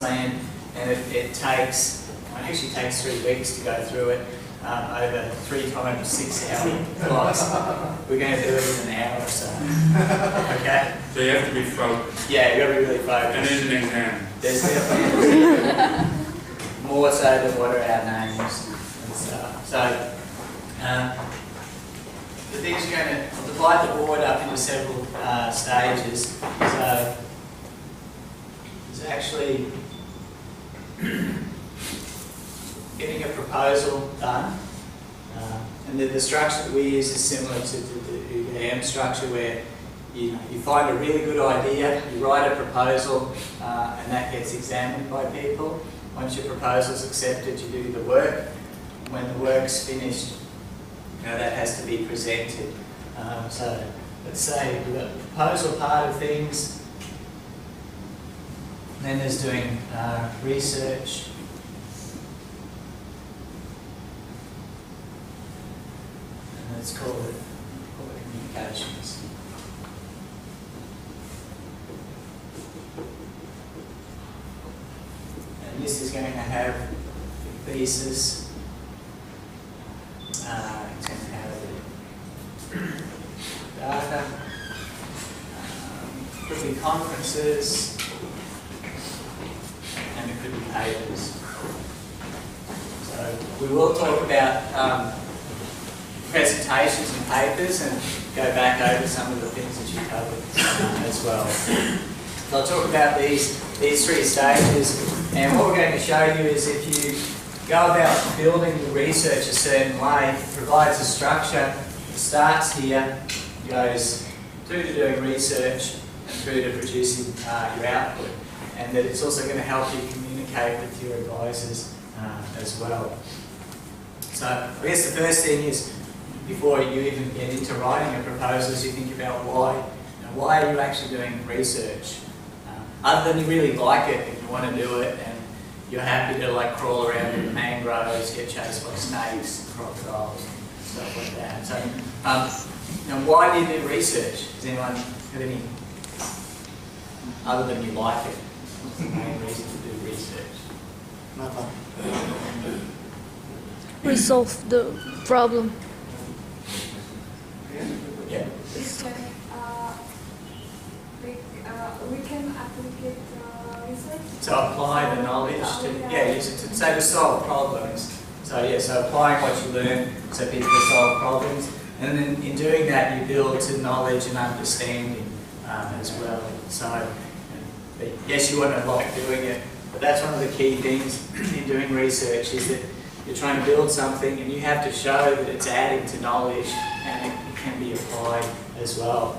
Ugm-Queensland, and it actually takes 3 weeks to go through it over 3 times 6 hour class. We're going to do it in an hour or so. Okay? So you have to be focused. Yeah, you've got to be really focused. And there's an exam. There's definitely more so than what are our names and stuff. So, the things you're going to divide the board up into several stages. So, there's actually getting a proposal done. And the structure that we use is similar to the Ugm structure, where you find a really good idea, you write a proposal, and that gets examined by people. Once your proposal is accepted, you do the work. When the work's finished, that has to be presented. So let's say we've got the proposal part of things. Then there's doing research. And let's call it communications. And this is going to have the thesis. It's going to have the data. Could be conferences. And it could be papers. So we will talk about presentations and papers and go back over some of the things that you covered as well. So I'll talk about these 3 stages, and what we're going to show you is if you go about building your research a certain way, it provides a structure. It starts here, goes through to doing research and through to producing your output. And that it's also going to help you communicate with your advisors as well. So I guess the first thing is, before you even get into writing a proposal, is you think about why. Why are you actually doing research? Other than you really like it and you want to do it, and you're happy to like crawl around in the mangroves, get chased by snakes, crocodiles, stuff like that. So, why do you do research? Does anyone have any, other than you like it? What's the main reason to do research? Resolve the problem. Yeah. We can apply research. So apply the knowledge to, use it to solve problems. So applying what you learn so people can solve problems. And then in doing that, you build to knowledge and understanding as well. So, yes, you want to like doing it, but that's one of the key things in doing research, is that you're trying to build something and you have to show that it's adding to knowledge and it can be applied as well.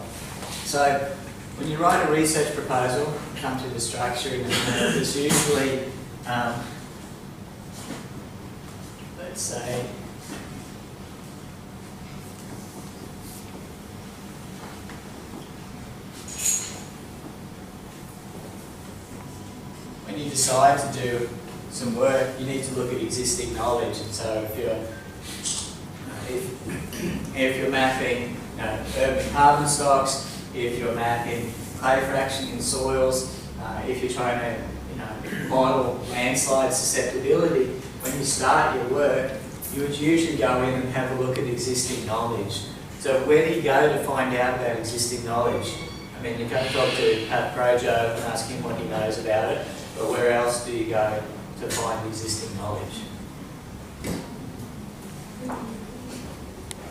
So when you write a research proposal, come to the structure, and there's usually, let's say, when you decide to do some work, you need to look at existing knowledge. And so if you're mapping urban carbon stocks, if you're mapping clay fraction in soils, if you're trying to model landslide susceptibility, when you start your work, you would usually go in and have a look at existing knowledge. So where do you go to find out about existing knowledge? I mean, you can talk to Pat Projo and ask him what he knows about it, but where else do you go to find existing knowledge?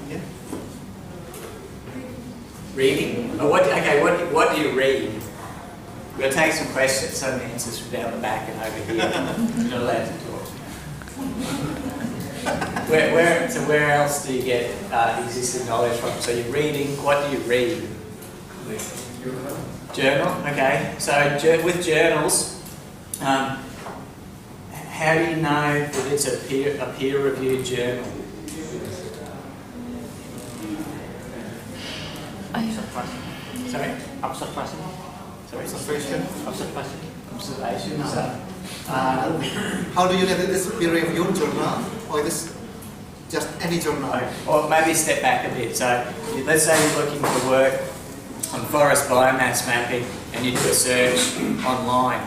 Yeah. Reading? Oh, what do you read? We're going to take some questions, some answers from down the back and over here. You're not allowed to talk. So where else do you get existing knowledge from? So you're reading, what do you read? Journal, okay. So with journals, how do you know that it's a peer-reviewed journal? Sorry? Observation. Sorry? Observation. So, how do you know that this is peer-reviewed journal, or this just any journal? or maybe step back a bit. So let's say you're looking for work on forest biomass mapping and you do a search online.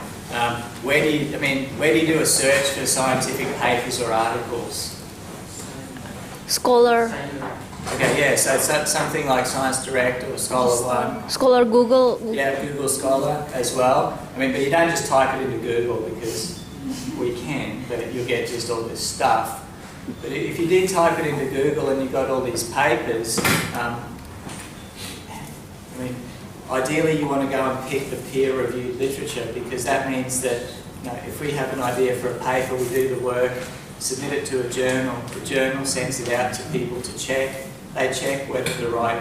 where do you do a search for scientific papers or articles? Scholar. Okay, yeah, so it's something like Science Direct or Scholar One. Scholar Google. Yeah, Google Scholar as well. But you don't just type it into Google because we can, but you'll get just all this stuff. But if you did type it into Google and you got all these papers, ideally you want to go and pick the peer-reviewed literature, because that means that if we have an idea for a paper, we do the work, submit it to a journal, the journal sends it out to people to check. They check whether the right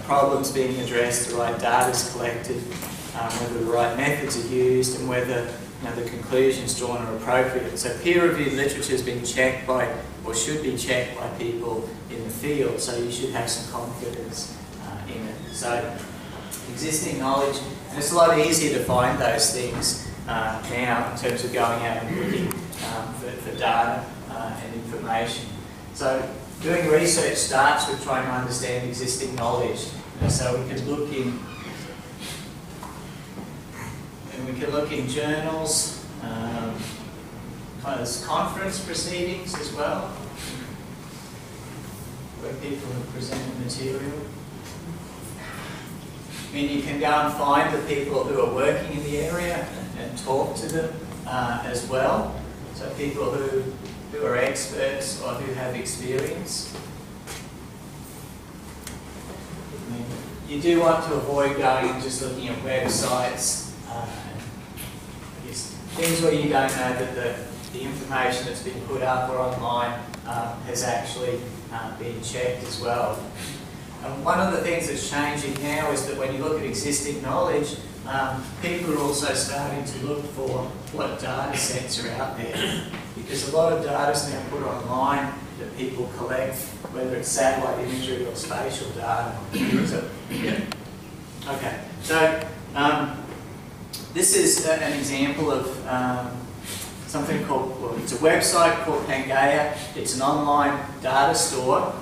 problem's being addressed, the right data's collected, whether the right methods are used, and whether the conclusions drawn are appropriate. So peer-reviewed literature has been checked by, or should be checked by people in the field, so you should have some confidence in it. So existing knowledge, and it's a lot easier to find those things now in terms of going out and looking for data and information. So doing research starts with trying to understand existing knowledge. So we can look in, journals, there's conference proceedings as well, where people have presented material. You can go and find the people who are working in the area and talk to them as well. So people who are experts or who have experience. You do want to avoid going and just looking at websites, things where you don't know that the information that's been put up or online has actually been checked as well. And one of the things that's changing now is that when you look at existing knowledge, people are also starting to look for what data sets are out there, because a lot of data is now put online that people collect, whether it's satellite imagery or spatial data. So, yeah. Okay, so this is an example of something called, it's a website called Pangaea. It's an online data store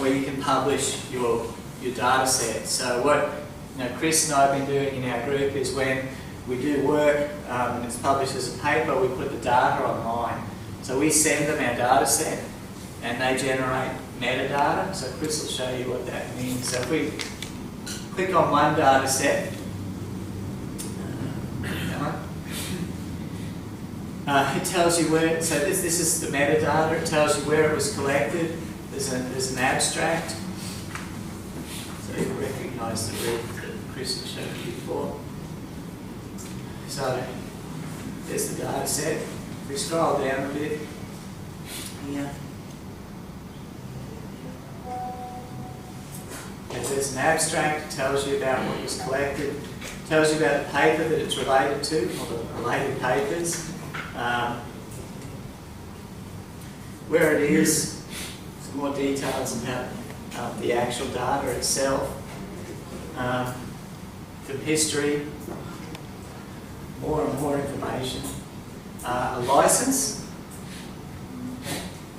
where you can publish your data set. So what Chris and I have been doing in our group is when we do work and it's published as a paper, we put the data online. So we send them our data set and they generate metadata. So Chris will show you what that means. So if we click on one data set, it tells you where, so this is the metadata, it tells you where it was collected. There's an abstract. So you recognise the read that Chris has shown you before. So there's the data set. If we scroll down a bit here, there's an abstract, it tells you about what was collected, it tells you about the paper that it's related to, or the related papers, where it is, some more details about the actual data itself, the history, more and more information, a license.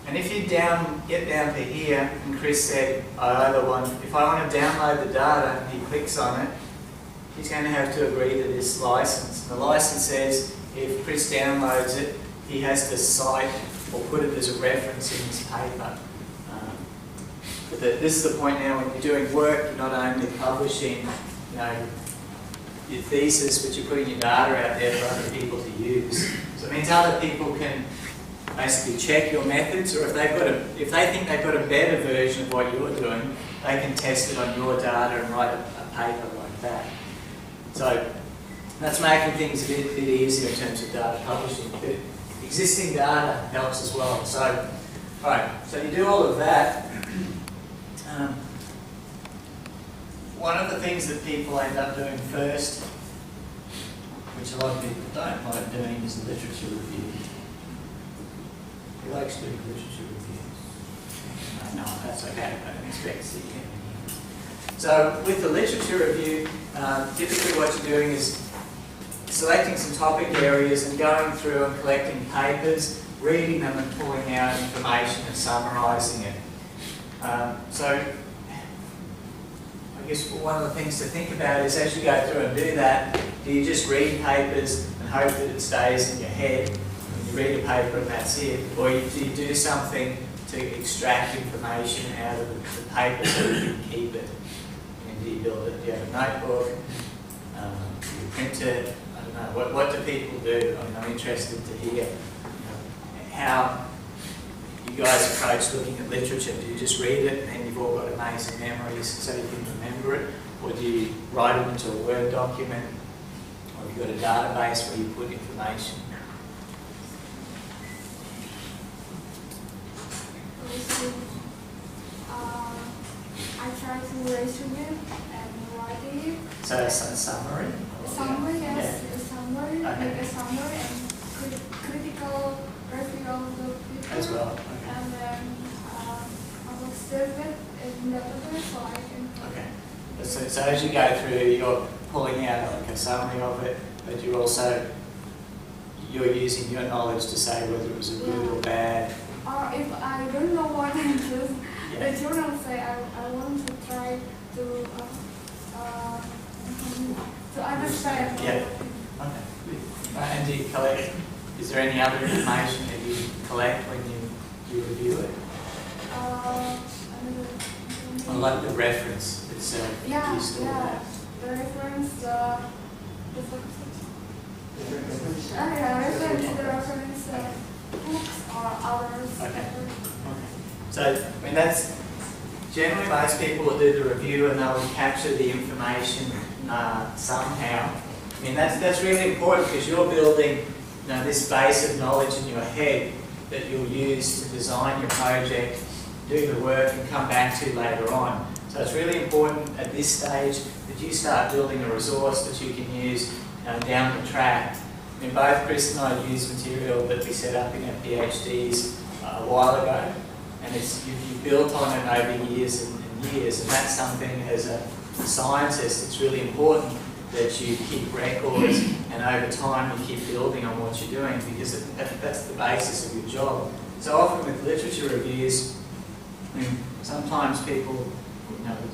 And if you get down to here, and Chris said, if I want to download the data, and he clicks on it, he's going to have to agree to this license. And the license says if Chris downloads it, he has to cite or put it as a reference in his paper. But this is the point now when you're doing work, you're not only publishing your thesis, but you're putting your data out there for other people to use. So it means other people can basically check your methods, or if they think they've got a better version of what you're doing, they can test it on your data and write a paper like that. So that's making things a bit easier in terms of data publishing. But existing data helps as well. So, all right, so you do all of that. One of the things that people end up doing first, which a lot of people don't like doing, is the literature review. Who likes doing literature reviews? No, that's okay, I don't expect to see you. So with the literature review, typically what you're doing is selecting some topic areas and going through and collecting papers, reading them and pulling out information and summarising it. So I guess one of the things to think about is as you go through and do that, do you just read papers and hope that it stays in your head when you read a paper and that's it, or do you do something to extract information out of the paper so you can keep it? And do you build it? Do you have a notebook? Do you print it? I don't know. What do people do? I mean, I'm interested to hear how you guys approach looking at literature. Do you just read it and then you've all got amazing memories so you can remember it? Or do you write it into a Word document? Or have you got a database where you put information? I try to resume it and write it. So it's a summary? Summary, yes, Yeah. a summary, Okay. make a summary and critical review of the paper. As well? Okay. And then I will save it in database so I can. Okay. So as you go through, you're pulling out like a summary of it, but you're using your knowledge to say whether it was a good or bad. Or if I don't know what I just, Yeah. the journal say I want to try to understand. Yeah. Okay. Good. And do you collect? Is there any other information that you collect when you review it? I like the reference itself. Yeah, You store yeah. that. The reference, the reference books or others. Okay. So, I mean, that's generally most people will do the review and they'll capture the information somehow. I mean, that's really important because you're building, this base of knowledge in your head that you'll use to design your project, do the work, and come back to later on. So it's really important at this stage that you start building a resource that you can use down the track. I mean, both Chris and I use material that we set up in our PhDs a while ago, and you've built on it over years and years, and that's something as a scientist, it's really important that you keep records and over time you keep building on what you're doing because that's the basis of your job. So often with literature reviews, sometimes people will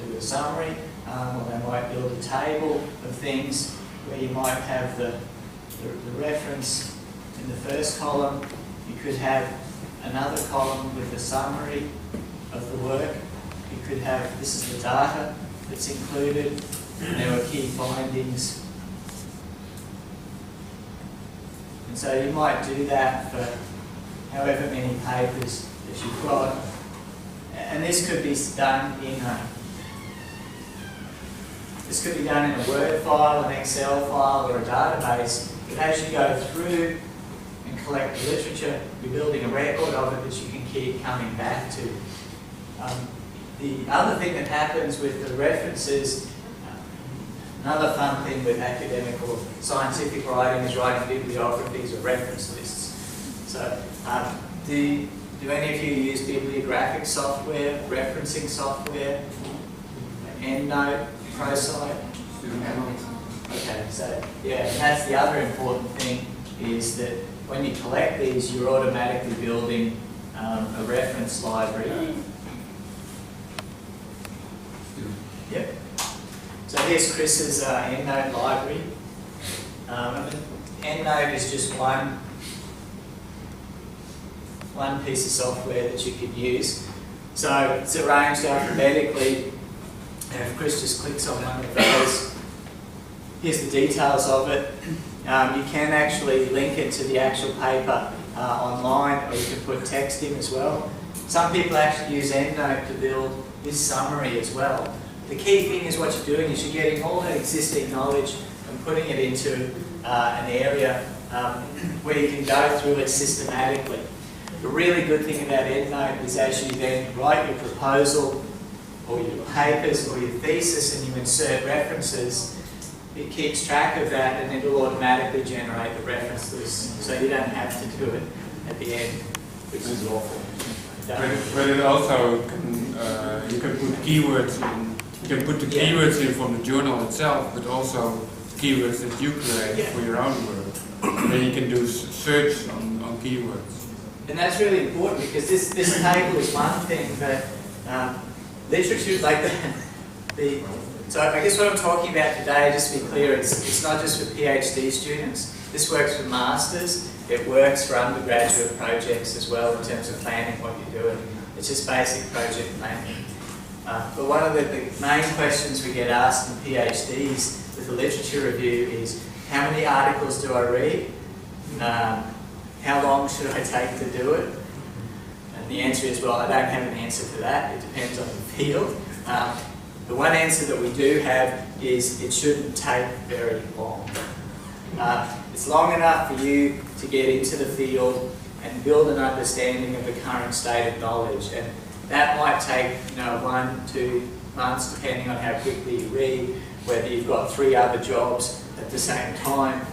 do a summary or they might build a table of things where you might have the reference in the first column. You could have another column with a summary of the work. You could have, this is the data that's included, and there were key findings. And so you might do that for however many papers that you've got. And this could be done in a Word file, an Excel file, or a database. But as you go through and collect the literature, you're building a record of it that you can keep coming back to. The other thing that happens with the references, another fun thing with academic or scientific writing is writing bibliographies or reference lists. So, do any of you use bibliographic software, referencing software, EndNote, ProSite? Okay, so yeah, and that's the other important thing is that when you collect these, you're automatically building a reference library. Yep. So here's Chris's EndNote library. EndNote is just one piece of software that you could use. So it's arranged alphabetically, and if Chris just clicks on one of those, here's the details of it. You can actually link it to the actual paper online, or you can put text in as well. Some people actually use EndNote to build this summary as well. The key thing is what you're doing is you're getting all that existing knowledge and putting it into an area where you can go through it systematically. The really good thing about EndNote is as you then write your proposal or your papers or your thesis and you insert references, it keeps track of that and it will automatically generate the reference list, so you don't have to do it at the end, which is awful. But it also can, you can put keywords in. You can put the keywords in from the journal itself, but also keywords that you create for your own work. And then you can do search on keywords. And that's really important because this table is one thing, but literature like so I guess what I'm talking about today, just to be clear, it's not just for PhD students. This works for masters. It works for undergraduate projects as well in terms of planning what you're doing. It's just basic project planning. But one of the main questions we get asked in PhDs with the literature review is, how many articles do I read? How long should I take to do it? And the answer is, well, I don't have an answer to that. It depends on the field. The one answer that we do have is it shouldn't take very long. It's long enough for you to get into the field and build an understanding of the current state of knowledge. And that might take 1, 2 months, depending on how quickly you read, whether you've got 3 other jobs at the same time.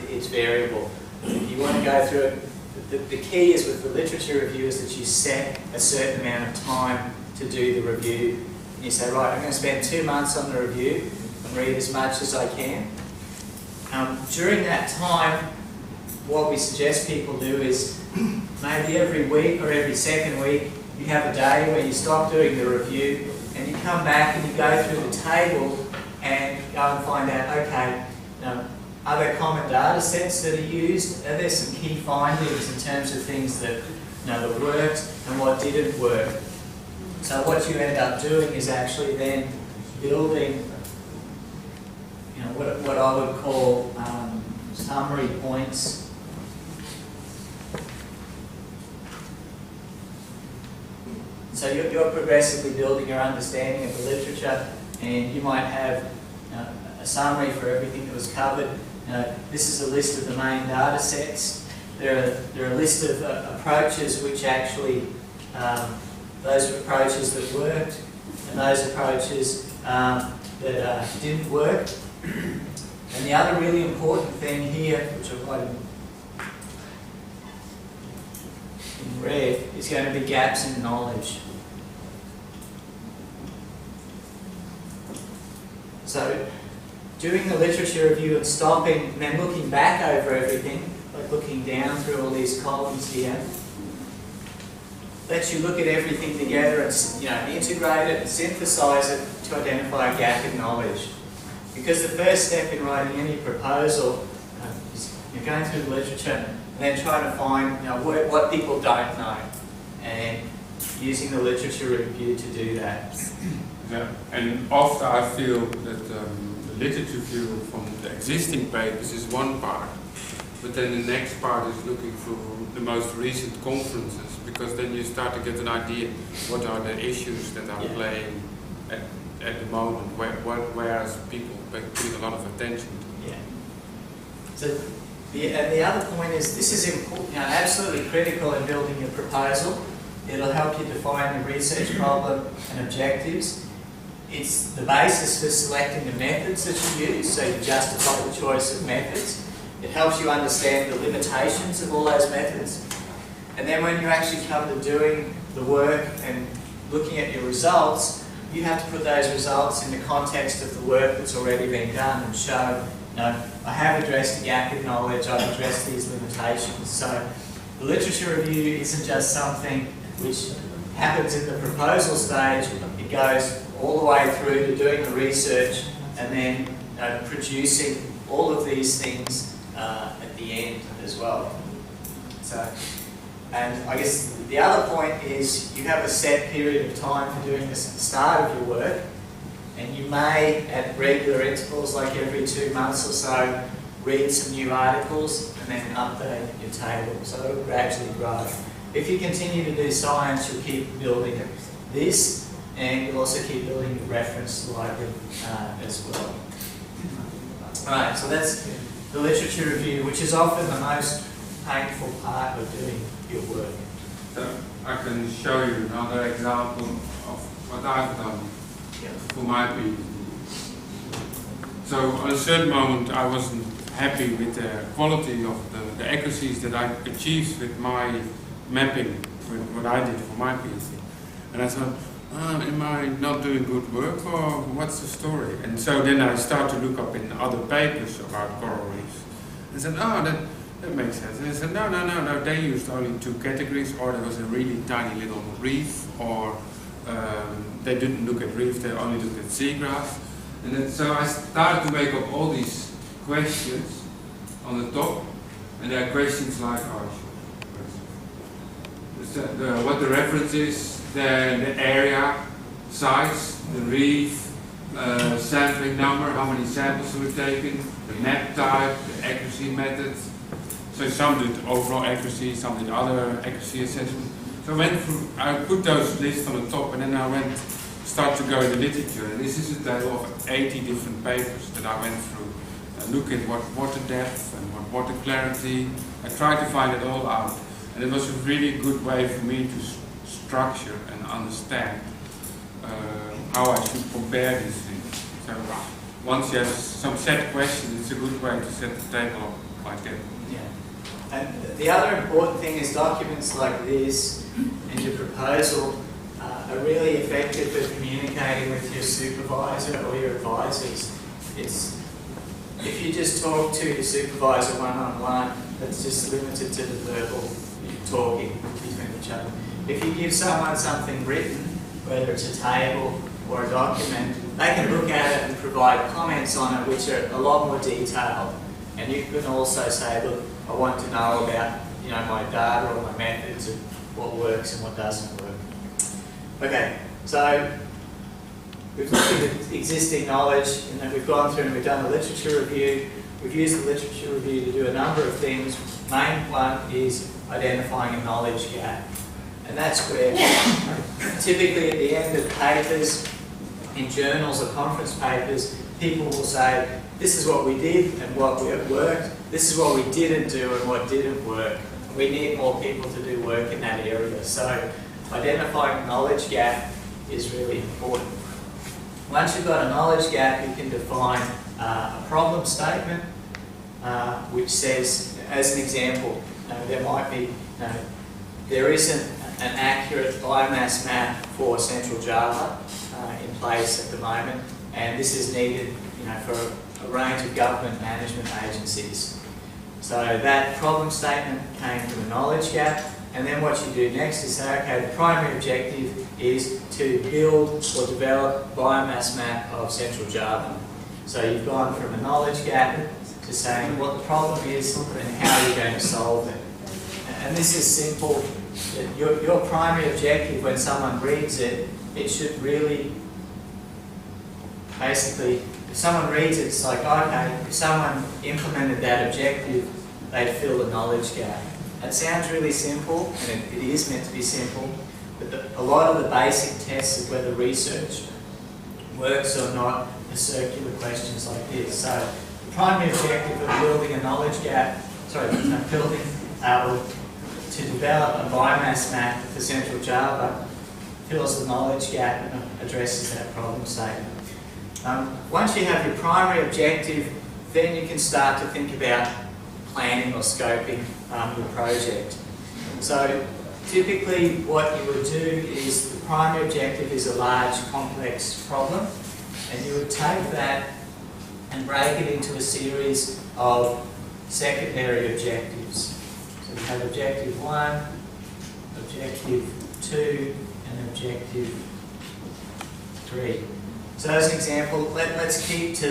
It's variable. If you want to go through it, the key is with the literature review is that you set a certain amount of time to do the review. And you say, right, I'm going to spend 2 months on the review and read as much as I can. During that time, what we suggest people do is maybe every week or every second week, you have a day where you stop doing the review and you come back and you go through the table and go and find out, okay, are there common data sets that are used? Are there some key findings in terms of things that, that worked and what didn't work? So what you end up doing is actually then building what I would call summary points. So you're progressively building your understanding of the literature, and you might have a summary for everything that was covered. This is a list of the main data sets. There are a list of approaches which actually, those approaches that worked and those approaches that didn't work. And the other really important thing here, which I've got in red, is going to be gaps in knowledge. So doing the literature review and stopping and then looking back over everything, like looking down through all these columns here, lets you look at everything together and integrate it and synthesize it to identify a gap in knowledge. Because the first step in writing any proposal is you're going through the literature and then trying to find what people don't know, and using the literature review to do that. Yeah, and often I feel that the literature review from the existing papers is one part, but then the next part is looking through the most recent conferences, because then you start to get an idea what are the issues that are playing at the moment, where people putting a lot of attention to. Yeah. So the other point is this is important, absolutely critical in building your proposal. It'll help you define the research problem and objectives. It's the basis for selecting the methods that you use, so you justify the choice of methods. It helps you understand the limitations of all those methods. And then when you actually come to doing the work and looking at your results, you have to put those results in the context of the work that's already been done and show, I have addressed a gap in knowledge, I've addressed these limitations. So the literature review isn't just something which happens in the proposal stage, it goes all the way through to doing the research and then producing all of these things at the end as well. So, and I guess the other point is you have a set period of time for doing this at the start of your work, and you may, at regular intervals, like every 2 months or so, read some new articles and then update your table. So it'll gradually grow. If you continue to do science, you'll keep building this, and you'll also keep building your reference library as well. Alright, so that's the literature review, which is often the most painful part of doing your work. I can show you another example of what I've done for my PhD. So at a certain moment I wasn't happy with the quality of the accuracies that I achieved with my mapping, with what I did for my PhD. And I thought, am I not doing good work, or what's the story? And so then I start to look up in other papers about coral reefs. And said, that makes sense. And I said, no, they used only 2 categories, or there was a really tiny little reef, or they didn't look at reef, they only looked at seagrass. And then, so I started to make up all these questions, on the top, and there are questions like what the reference is, then the area, size, the reef, sampling number, how many samples were taken, the map type, the accuracy method. So some did overall accuracy, some did other accuracy assessment. So I went through, I put those lists on the top, and then start to go in the literature. And this is a table of 80 different papers that I went through. I look at what water depth and what water clarity. I tried to find it all out. And it was a really good way for me to structure and understand how I should compare these things. So once you have some set questions, it's a good way to set the table up like that. Yeah. And the other important thing is documents like this and your proposal are really effective at communicating with your supervisor or your advisors. If you just talk to your supervisor one-on-one, that's just limited to the verbal talking between each other. If you give someone something written, whether it's a table or a document, they can look at it and provide comments on it which are a lot more detailed. And you can also say, look, I want to know about my data or my methods of what works and what doesn't work. Okay, so we've looked at existing knowledge, and then we've gone through and we've done a literature review. We've used the literature review to do a number of things. Main one is identifying a knowledge gap. And that's where typically at the end of papers, in journals or conference papers, people will say, this is what we did and what worked, this is what we didn't do and what didn't work. We need more people to do work in that area. So identifying a knowledge gap is really important. Once you've got a knowledge gap, you can define a problem statement, which says, as an example, there might be, there isn't an accurate biomass map for Central Java in place at the moment, and this is needed, for a range of government management agencies. So that problem statement came from a knowledge gap, and then what you do next is say, okay, the primary objective is to build or develop a biomass map of Central Java. So you've gone from a knowledge gap to saying what the problem is and how you're going to solve it. And this is simple. Your primary objective when someone reads it, it should really, basically, if someone reads it, it's like, okay, if someone implemented that objective, they'd fill the knowledge gap. That sounds really simple, and it is meant to be simple, but a lot of the basic tests of whether research works or not are circular questions like this. So the primary objective of building a knowledge gap, to develop a biomass map for Central Java fills the knowledge gap and addresses that problem statement. Once you have your primary objective, then you can start to think about planning or scoping your project. So typically what you would do is the primary objective is a large complex problem, and you would take that and break it into a series of secondary objectives. So we have objective 1, objective 2, and objective 3. So as an example, let's keep to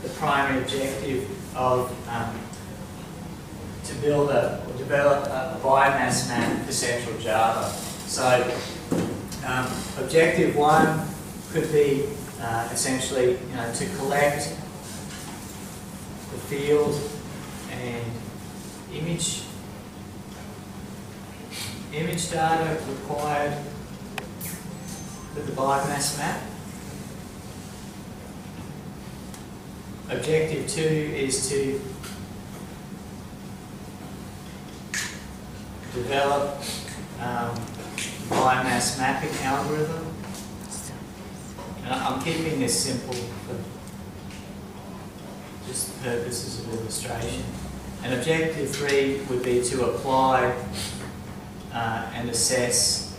the primary objective of to build or develop a biomass map for Central Java. So objective 1 could be essentially to collect the field and image data required for the biomass map. Objective 2 is to develop biomass mapping algorithm. And I'm keeping this simple for just purposes of illustration. And objective 3 would be to apply and assess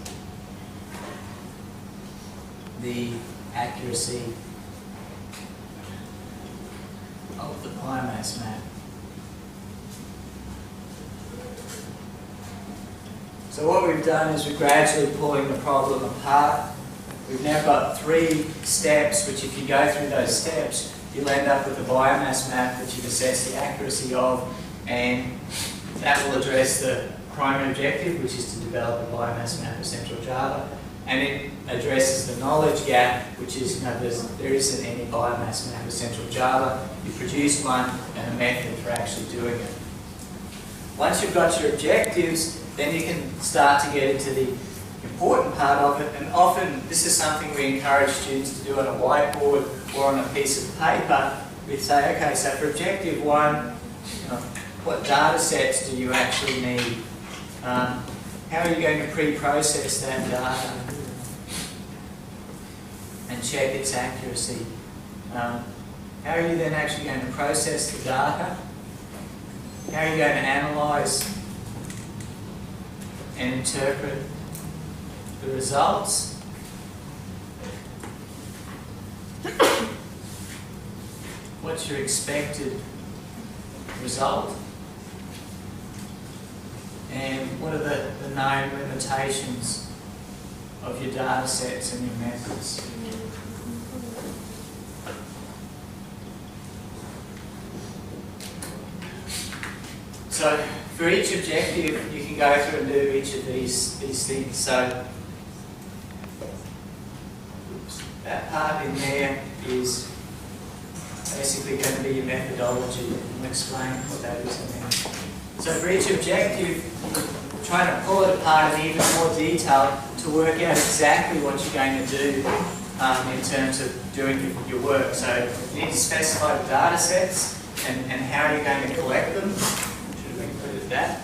the accuracy of the biomass map. So what we've done is we're gradually pulling the problem apart. We've now got 3 steps, which if you go through those steps, you'll end up with a biomass map that you've assessed the accuracy of, and that will address the primary objective, which is to develop a biomass map of central Java, and it addresses the knowledge gap, which is, there isn't any biomass map of central Java. You produce one and a method for actually doing it. Once you've got your objectives, then you can start to get into the important part of it, and often this is something we encourage students to do on a whiteboard or on a piece of paper. We say, okay, so for objective 1, what data sets do you actually need? How are you going to pre-process that data and check its accuracy? How are you then actually going to process the data? How are you going to analyse and interpret the results? What's your expected result? And what are the known limitations of your data sets and your methods? So for each objective, you can go through and do each of these things. So that part in there is basically going to be your methodology. I'll explain what that is in a minute. So for each objective, try to pull it apart in even more detail to work out exactly what you're going to do in terms of doing your work. So you need to specify the data sets and how you're going to collect them. Should have included that.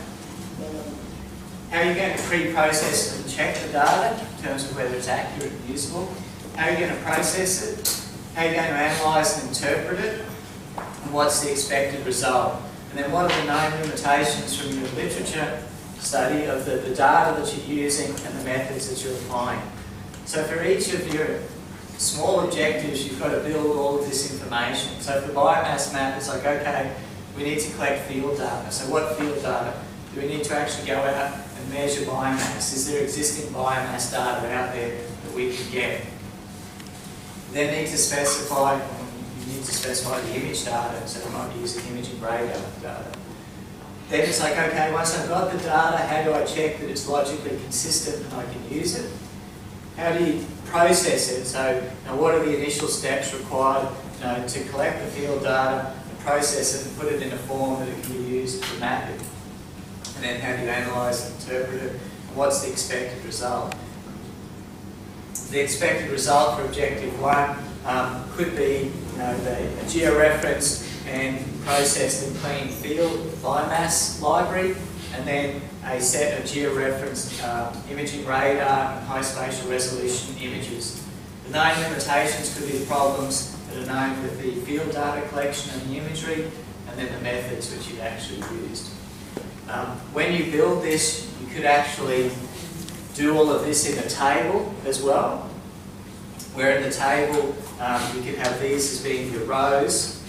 How are you going to pre-process and check the data in terms of whether it's accurate and usable? How are you going to process it? How are you going to analyse and interpret it? And what's the expected result? And then what are the known limitations from your literature study of the data that you're using and the methods that you're applying? So for each of your small objectives, you've got to build all of this information. So for biomass map, it's like, okay, we need to collect field data. So what field data? Do we need to actually go out and measure biomass? Is there existing biomass data out there that we can get? Then need to specify, you need to specify the image data, so we might be using imaging radar data. Then it's like, okay, once I've got the data, how do I check that it's logically consistent and I can use it? How do you process it? So what are the initial steps required to collect the field data, and process it and put it in a form that it can be used for mapping? And then how do you analyse and interpret it? And what's the expected result? The expected result for objective 1 could be a georeferenced and processed and clean field biomass library, and then a set of georeferenced imaging radar and high spatial resolution images. The known limitations could be the problems that are known with the field data collection and the imagery, and then the methods which you've actually used. When you build this, you could actually do all of this in a table as well, where in the table you can have these as being your rows,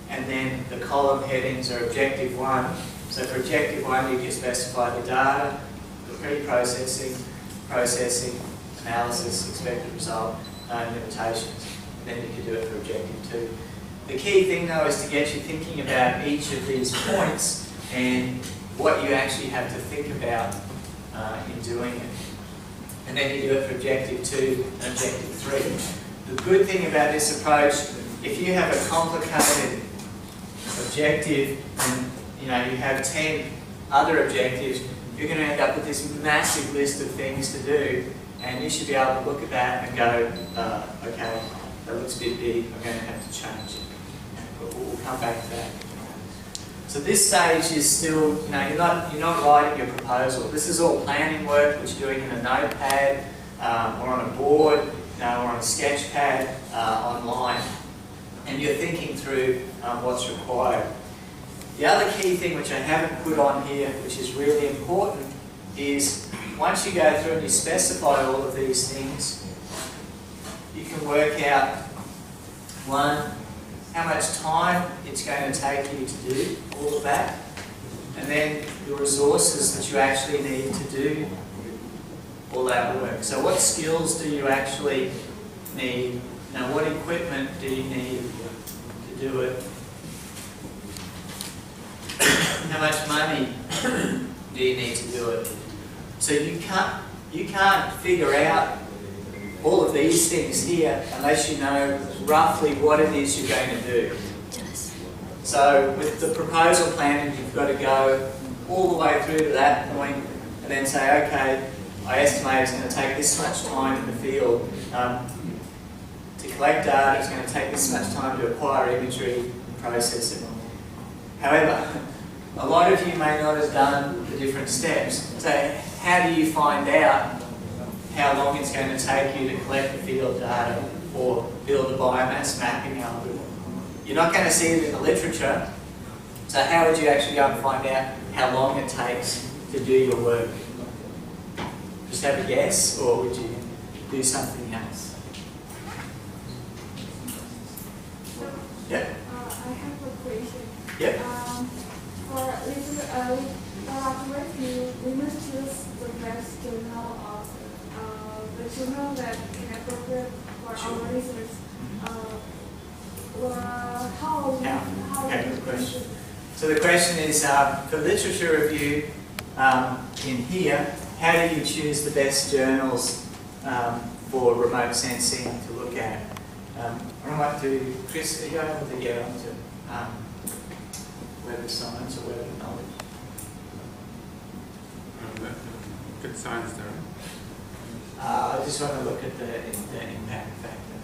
and then the column headings are objective 1. So for objective 1 you can specify the data, the pre-processing, processing, analysis, expected result, known limitations, and then you can do it for objective 2. The key thing though is to get you thinking about each of these points and what you actually have to think about in doing it. And then you do it for objective 2 and objective 3. The good thing about this approach, if you have a complicated objective and you have 10 other objectives, you're going to end up with this massive list of things to do, and you should be able to look at that and go, okay, that looks a bit big, I'm going to have to change it. But we'll come back to that. So this stage is still, you're not writing your proposal. This is all planning work which you're doing in a notepad or on a board or on a sketch pad online, and you're thinking through what's required. The other key thing which I haven't put on here, which is really important, is once you go through and you specify all of these things, you can work out, 1, how much time it's going to take you to do all of that, and then the resources that you actually need to do all that work. So what skills do you actually need? Now what equipment do you need to do it? how much money do you need to do it? So you can't figure out all of these things here unless you know roughly what it is you're going to do. So with the proposal planning, you've got to go all the way through to that point and then say, okay, I estimate it's going to take this much time in the field to collect data, it's going to take this much time to acquire imagery and process it. However, a lot of you may not have done the different steps. So how do you find out how long it's going to take you to collect the field data or build a biomass mapping algorithm? You're not going to see it in the literature, so how would you actually go and find out how long it takes to do your work? Just have a guess, or would you do something else? Yeah? I have a question. Yep. For literature, we must choose the best journal or the journal that is appropriate for our research. Okay, good question. So the question is, for literature review in here, how do you choose the best journals for remote sensing to look at? I might do, Chris, are you able to get onto Web of Science or Web of Knowledge? Good science there. I just want to look at the impact factor.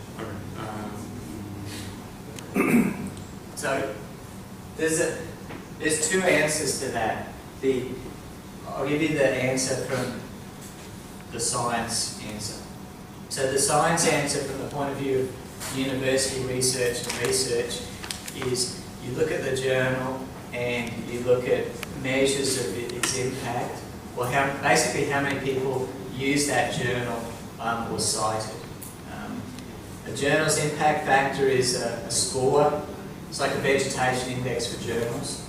Okay. So there's two answers to that. I'll give you the answer from the science answer. So the science answer from the point of view of university research and research is you look at the journal and you look at measures of its impact, or basically how many people use that journal or cite it. A journal's impact factor is a score. It's like a vegetation index for journals,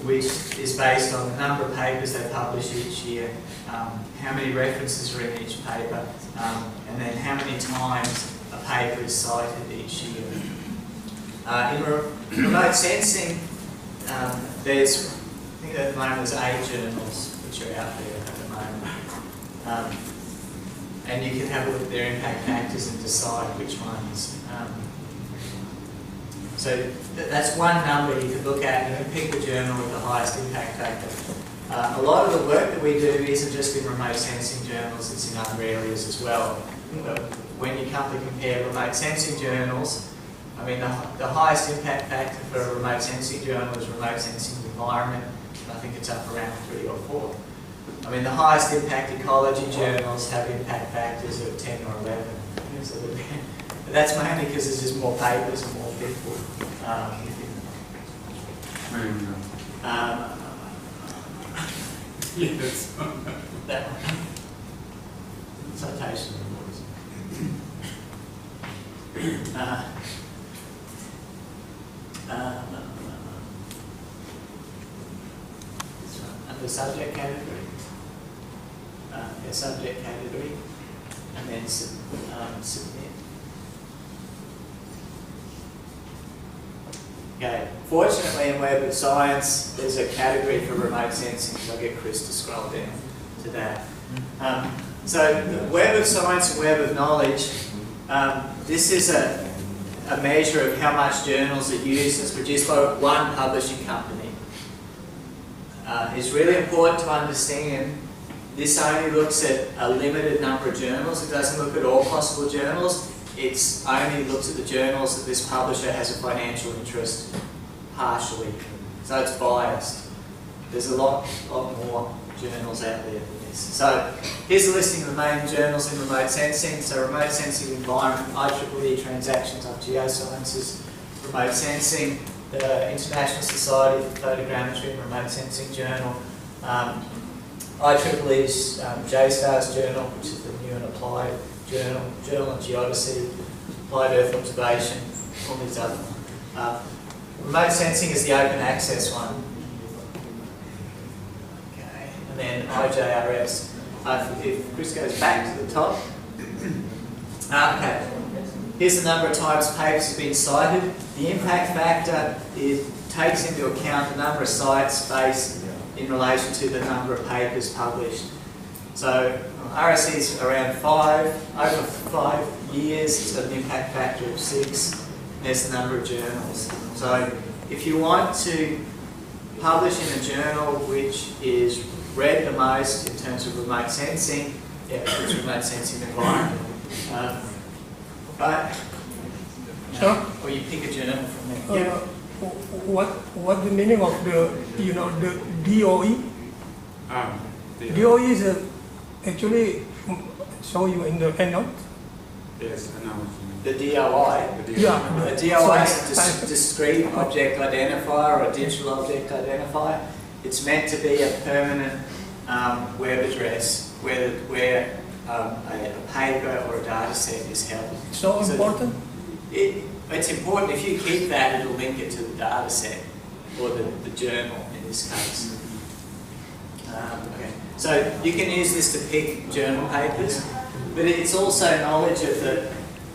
which is based on the number of papers they publish each year, how many references are in each paper, and then how many times a paper is cited each year. In remote sensing, I think at the moment there's 8 journals which are out there at the moment. And you can have a look at their impact factors and decide which ones. So that's one number you can look at, and you can pick the journal with the highest impact factor. A lot of the work that we do isn't just in remote sensing journals, it's in other areas as well. But when you come to compare remote sensing journals, I mean, the highest impact factor for a remote sensing journal is remote sensing environment. I think it's up around 3 or 4. I mean, the highest impact ecology journals have impact factors of 10 or 11. But that's mainly because there's just more papers and more people. Yes. That one. Citation reports. This one, under subject category. Subject category, and then submit. Okay. Fortunately, in Web of Science, there's a category for remote sensing, so I'll get Chris to scroll down to that. So, the Web of Science and Web of Knowledge, this is a measure of how much journals are used. It's produced by one publishing company. It's really important to understand this only looks at a limited number of journals. It doesn't look at all possible journals. It only looks at the journals that this publisher has a financial interest partially. So it's biased. There's a lot more journals out there than this. So here's a listing of the main journals in remote sensing. So remote sensing environment, IEEE Transactions on Geosciences, remote sensing, the International Society for Photogrammetry and Remote Sensing Journal, IEEE's JSTARS journal, which is the new and applied journal, Journal of Geodesy, Applied Earth Observation, all these other ones. Remote sensing is the open access one. Okay, and then IJRS. If Chris goes back to the top. Okay, here's the number of times papers have been cited. The impact factor is takes into account the number of sites based in relation to the number of papers published. So RSE is around 5, over 5 years, it's got an impact factor of 6, there's the number of journals. So if you want to publish in a journal which is read the most in terms of remote sensing, it's remote sensing environment. Or you pick a journal from there. What the meaning of the the DOE? DOE is actually show you in the handout. Yes, I know. The DOI. Yeah. A DOI is a discrete object identifier or a digital object identifier. It's meant to be a permanent web address where a paper or a data set is held. So important? It's important. If you keep that, it'll link it to the data set or the journal in this case. Okay. So you can use this to pick journal papers, but it's also knowledge of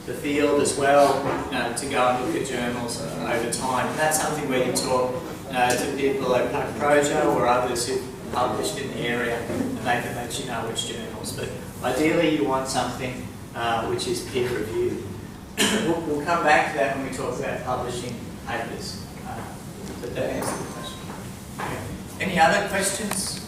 the field as well, to go and look at journals over time. And that's something where you talk to people like Projo or others who've published in the area, and they can let you know which journals. But ideally you want something which is peer reviewed. We'll come back to that when we talk about publishing papers. But that answers the question. Okay. Any other questions?